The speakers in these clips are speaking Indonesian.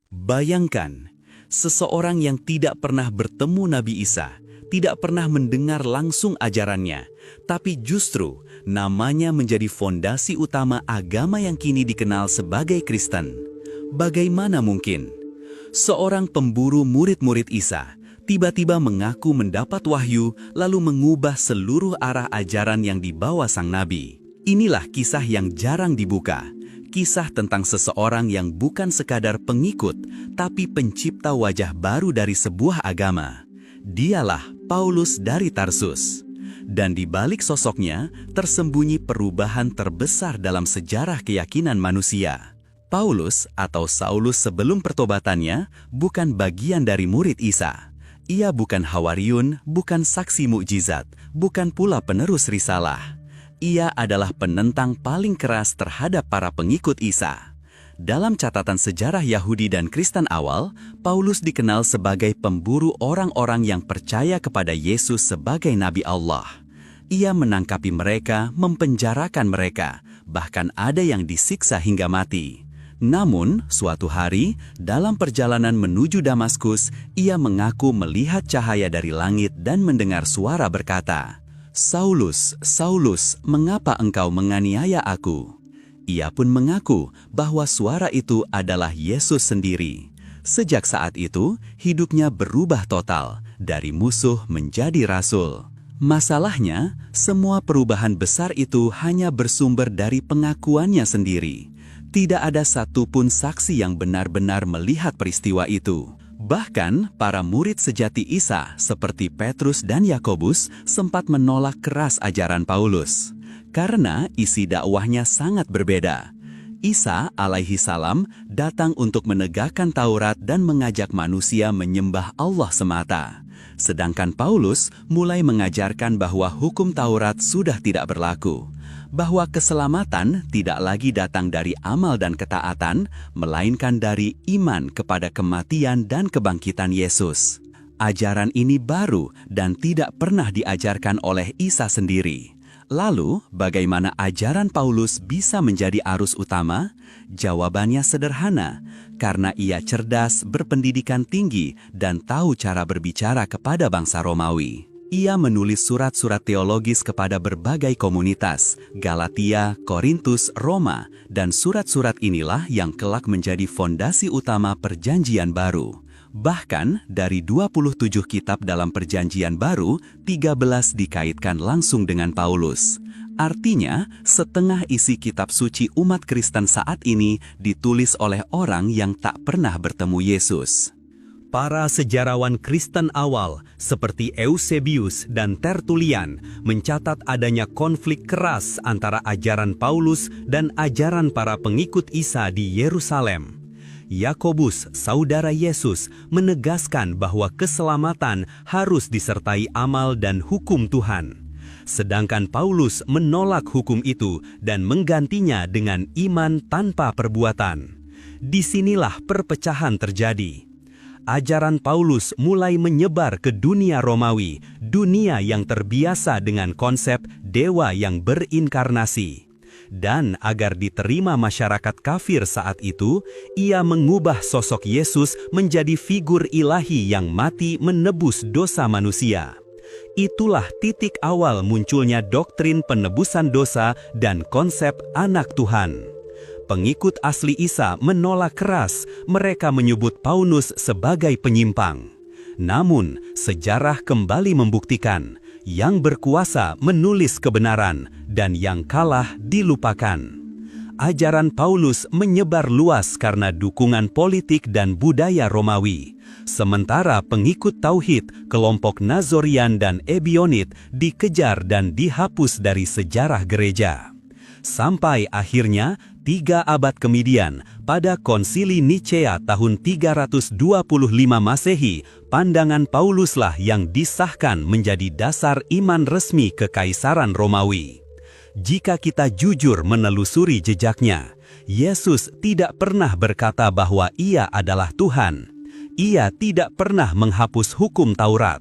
Bayangkan, seseorang yang tidak pernah bertemu Nabi Isa, tidak pernah mendengar langsung ajarannya, tapi justru namanya menjadi fondasi utama agama yang kini dikenal sebagai Kristen. Bagaimana mungkin? Seorang pemburu murid-murid Isa tiba-tiba mengaku mendapat wahyu lalu mengubah seluruh arah ajaran yang dibawa sang nabi. Inilah kisah yang jarang dibuka. Kisah tentang seseorang yang bukan sekadar pengikut, tapi pencipta wajah baru dari sebuah agama. Dialah Paulus dari Tarsus. Dan di balik sosoknya tersembunyi perubahan terbesar dalam sejarah keyakinan manusia. Paulus atau Saulus sebelum pertobatannya bukan bagian dari murid Isa. Ia bukan hawariun, bukan saksi mukjizat, bukan pula penerus risalah. Ia adalah penentang paling keras terhadap para pengikut Isa. Dalam catatan sejarah Yahudi dan Kristen awal, Paulus dikenal sebagai pemburu orang-orang yang percaya kepada Yesus sebagai Nabi Allah. Ia menangkapi mereka, mempenjarakan mereka, bahkan ada yang disiksa hingga mati. Namun, suatu hari, dalam perjalanan menuju Damaskus, ia mengaku melihat cahaya dari langit dan mendengar suara berkata, "Saulus, Saulus, mengapa engkau menganiaya aku?" Ia pun mengaku bahwa suara itu adalah Yesus sendiri. Sejak saat itu, hidupnya berubah total, dari musuh menjadi rasul. Masalahnya, semua perubahan besar itu hanya bersumber dari pengakuannya sendiri. Tidak ada satupun saksi yang benar-benar melihat peristiwa itu. Bahkan, para murid sejati Isa seperti Petrus dan Yakobus sempat menolak keras ajaran Paulus. Karena isi dakwahnya sangat berbeda. Isa alaihi salam datang untuk menegakkan Taurat dan mengajak manusia menyembah Allah semata. Sedangkan Paulus mulai mengajarkan bahwa hukum Taurat sudah tidak berlaku. Bahwa keselamatan tidak lagi datang dari amal dan ketaatan, melainkan dari iman kepada kematian dan kebangkitan Yesus. Ajaran ini baru dan tidak pernah diajarkan oleh Isa sendiri. Lalu, bagaimana ajaran Paulus bisa menjadi arus utama? Jawabannya sederhana, karena ia cerdas, berpendidikan tinggi, dan tahu cara berbicara kepada bangsa Romawi. Ia menulis surat-surat teologis kepada berbagai komunitas, Galatia, Korintus, Roma, dan surat-surat inilah yang kelak menjadi fondasi utama Perjanjian Baru. Bahkan, dari 27 kitab dalam Perjanjian Baru, 13 dikaitkan langsung dengan Paulus. Artinya, setengah isi kitab suci umat Kristen saat ini ditulis oleh orang yang tak pernah bertemu Yesus. Para sejarawan Kristen awal seperti Eusebius dan Tertullian mencatat adanya konflik keras antara ajaran Paulus dan ajaran para pengikut Isa di Yerusalem. Yakobus, saudara Yesus, menegaskan bahwa keselamatan harus disertai amal dan hukum Tuhan. Sedangkan Paulus menolak hukum itu dan menggantinya dengan iman tanpa perbuatan. Disinilah perpecahan terjadi. Ajaran Paulus mulai menyebar ke dunia Romawi, dunia yang terbiasa dengan konsep dewa yang berinkarnasi. Dan agar diterima masyarakat kafir saat itu, ia mengubah sosok Yesus menjadi figur ilahi yang mati menebus dosa manusia. Itulah titik awal munculnya doktrin penebusan dosa dan konsep anak Tuhan. Pengikut asli Isa menolak keras, mereka menyebut Paulus sebagai penyimpang. Namun, sejarah kembali membuktikan, yang berkuasa menulis kebenaran, dan yang kalah dilupakan. Ajaran Paulus menyebar luas karena dukungan politik dan budaya Romawi. Sementara pengikut Tauhid, kelompok Nazorian dan Ebionit dikejar dan dihapus dari sejarah gereja. Sampai akhirnya, 3 abad kemudian, pada Konsili Nicea tahun 325 Masehi, pandangan Pauluslah yang disahkan menjadi dasar iman resmi Kekaisaran Romawi. Jika kita jujur menelusuri jejaknya, Yesus tidak pernah berkata bahwa Ia adalah Tuhan. Ia tidak pernah menghapus hukum Taurat.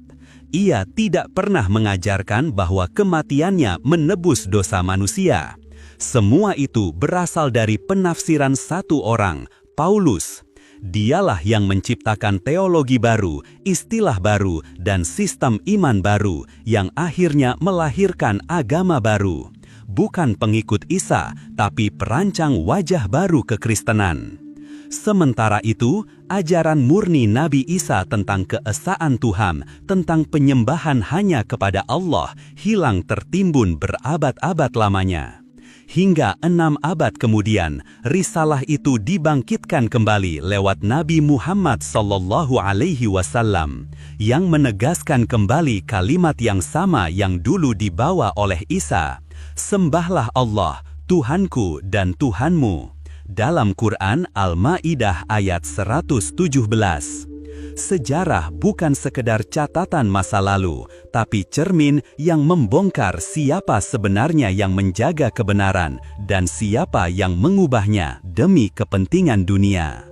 Ia tidak pernah mengajarkan bahwa kematiannya menebus dosa manusia. Semua itu berasal dari penafsiran satu orang, Paulus. Dialah yang menciptakan teologi baru, istilah baru, dan sistem iman baru yang akhirnya melahirkan agama baru. Bukan pengikut Isa, tapi perancang wajah baru kekristenan. Sementara itu, ajaran murni Nabi Isa tentang keesaan Tuhan, tentang penyembahan hanya kepada Allah, hilang tertimbun berabad-abad lamanya. Hingga 6 abad kemudian, risalah itu dibangkitkan kembali lewat Nabi Muhammad SAW yang menegaskan kembali kalimat yang sama yang dulu dibawa oleh Isa. Sembahlah Allah, Tuhanku dan Tuhanmu. Dalam Quran Al-Maidah ayat 117. Sejarah bukan sekedar catatan masa lalu, tapi cermin yang membongkar siapa sebenarnya yang menjaga kebenaran dan siapa yang mengubahnya demi kepentingan dunia.